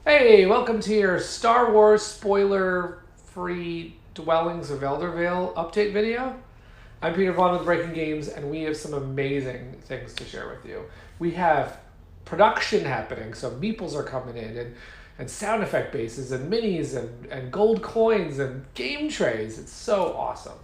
Hey, welcome to your Star Wars spoiler-free Dwellings of Eldervale update video. I'm Peter Vaughn with Breaking Games, and we have some amazing things to share with you. We have production happening, so meeples are coming in, and sound effect bases, and minis, and gold coins, and game trays. It's so awesome.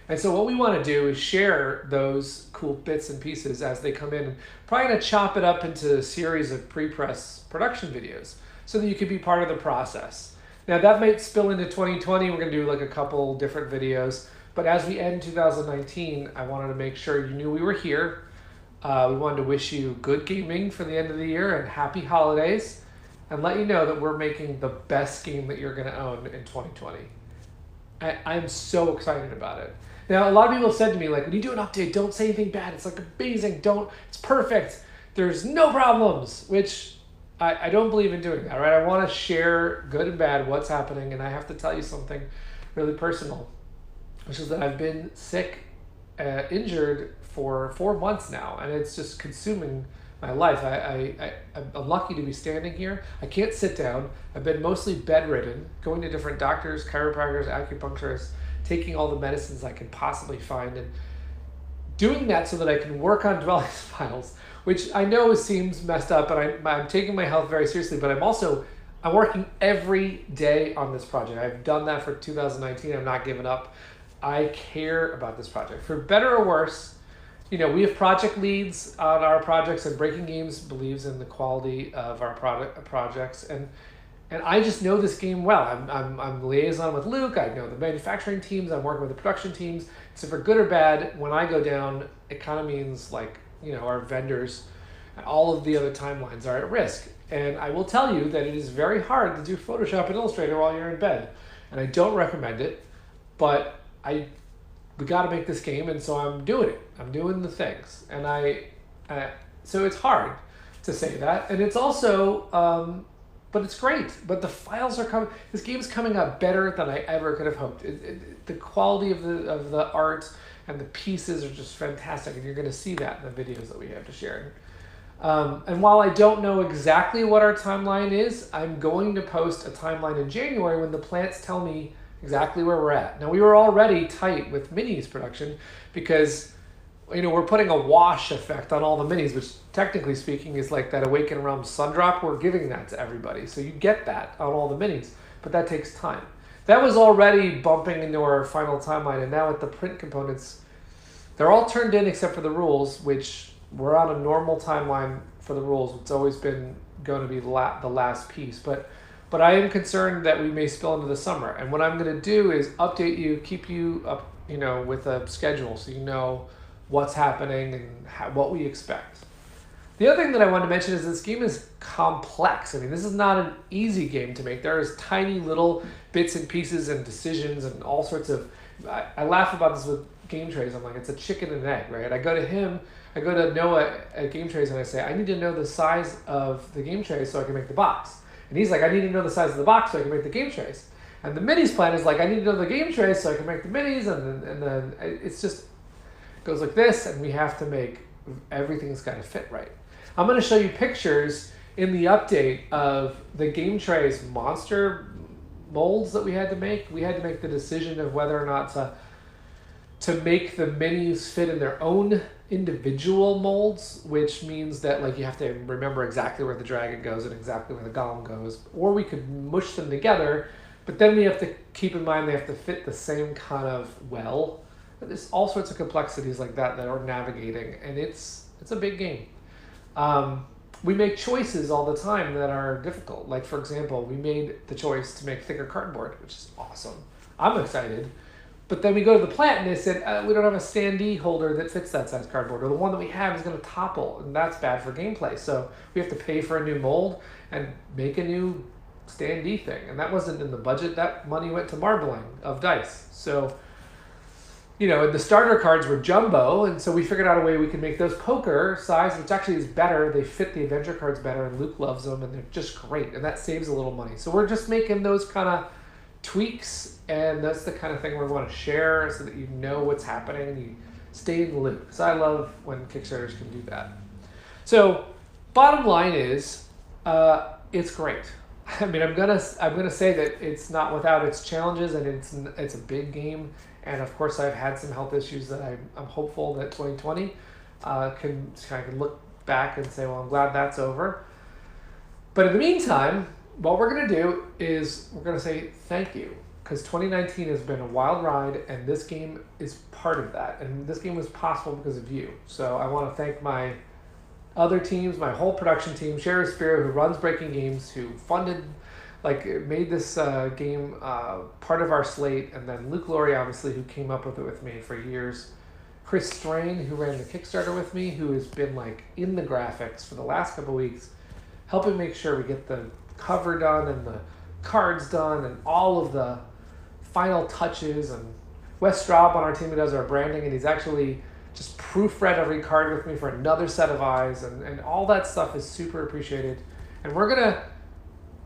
And so what we want to do is share those cool bits and pieces as they come in. Probably going to chop it up into a series of pre-press production videos so that you can be part of the process. Now that might spill into 2020. We're going to do like a couple different videos. But as we end 2019, I wanted to make sure you knew we were here. We wanted to wish you good gaming for the end of the year and happy holidays, and let you know that we're making the best game that you're going to own in 2020. I'm so excited about it. Now, a lot of people have said to me, like, when you do an update, don't say anything bad. It's like amazing. It's perfect. There's no problems, which I don't believe in doing that, right? I want to share good and bad, what's happening, and I have to tell you something really personal, which is that I've been sick, injured for 4 months now, and it's just consuming my life. I'm lucky to be standing here. I can't sit down. I've been mostly bedridden, going to different doctors, chiropractors, acupuncturists, taking all the medicines I can possibly find, and doing that so that I can work on Dwellings files, which I know seems messed up, and I'm taking my health very seriously, but I'm working every day on this project. I've done that for 2019. I'm not giving up. I care about this project. For better or worse, we have project leads on our projects, and Breaking Games believes in the quality of our projects, and I just know this game well. I'm liaison with Luke. I know the manufacturing teams. I'm working with the production teams. So for good or bad, when I go down, it kind of means our vendors and all of the other timelines are at risk. And I will tell you that it is very hard to do Photoshop and Illustrator while you're in bed, and I don't recommend it. But we got to make this game, and so I'm doing it. I'm doing the things, and so it's hard to say that, and it's also. But it's great. But the files are coming. This game's coming out better than I ever could have hoped. The quality of the art and the pieces are just fantastic, and you're going to see that in the videos that we have to share. And while I don't know exactly what our timeline is, I'm going to post a timeline in January when the plants tell me exactly where we're at. Now, we were already tight with minis production because we're putting a wash effect on all the minis, which technically speaking is like that Awakened Realms sun drop. We're giving that to everybody. So you get that on all the minis, but that takes time. That was already bumping into our final timeline, and now with the print components, they're all turned in except for the rules, which we're on a normal timeline for the rules. It's always been going to be the last piece, but I am concerned that we may spill into the summer. And what I'm going to do is update you, keep you up, with a schedule so you know what's happening and what we expect. The other thing that I want to mention is this game is complex. I mean, this is not an easy game to make. There's tiny little bits and pieces and decisions and all sorts of... I laugh about this with game trays. I'm like, it's a chicken and egg, right? I go to Noah at game trays, and I say, I need to know the size of the game tray so I can make the box. And he's like, I need to know the size of the box so I can make the game trays. And the minis plan is like, I need to know the game trays so I can make the minis, and then it's just... goes like this, and we have to make everything's got to fit right. I'm going to show you pictures in the update of the game trays monster molds that we had to make. We had to make the decision of whether or not to make the minis fit in their own individual molds, which means that you have to remember exactly where the dragon goes and exactly where the golem goes, or we could mush them together, but then we have to keep in mind they have to fit the same kind of well. There's all sorts of complexities like that are navigating, and it's a big game. We make choices all the time that are difficult. Like, for example, we made the choice to make thicker cardboard, which is awesome. I'm excited. But then we go to the plant, and they said, we don't have a standee holder that fits that size cardboard, or the one that we have is going to topple, and that's bad for gameplay. So we have to pay for a new mold and make a new standee thing. And that wasn't in the budget. That money went to marbling of dice. So... the starter cards were jumbo, and so we figured out a way we could make those poker size, which actually is better. They fit the adventure cards better, and Luke loves them, and they're just great, and that saves a little money. So we're just making those kind of tweaks, and that's the kind of thing we want to share so that you know what's happening and you stay in the loop. So I love when Kickstarters can do that. So bottom line is, it's great. I mean, I'm gonna say that it's not without its challenges, and it's a big game. And of course, I've had some health issues that I'm hopeful that 2020 can look back and say, well, I'm glad that's over. But in the meantime, what we're gonna do is we're gonna say thank you, because 2019 has been a wild ride, and this game is part of that. And this game was possible because of you. So I want to thank my other teams, my whole production team, Sherry Spiro, who runs Breaking Games, who funded, made this game part of our slate, and then Luke Laurie, obviously, who came up with it with me for years. Chris Strain, who ran the Kickstarter with me, who has been in the graphics for the last couple of weeks, helping make sure we get the cover done and the cards done and all of the final touches. And Wes Straub on our team, who does our branding, and he's actually just proofread every card with me for another set of eyes, and all that stuff is super appreciated. And we're gonna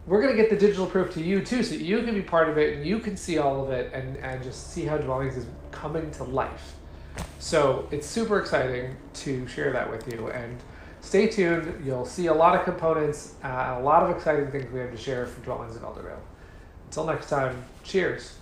get the digital proof to you too, so you can be part of it and you can see all of it and just see how Dwellings is coming to life. So it's super exciting to share that with you, and stay tuned. You'll see a lot of components, a lot of exciting things we have to share for Dwellings of Eldervale. Until next time, cheers.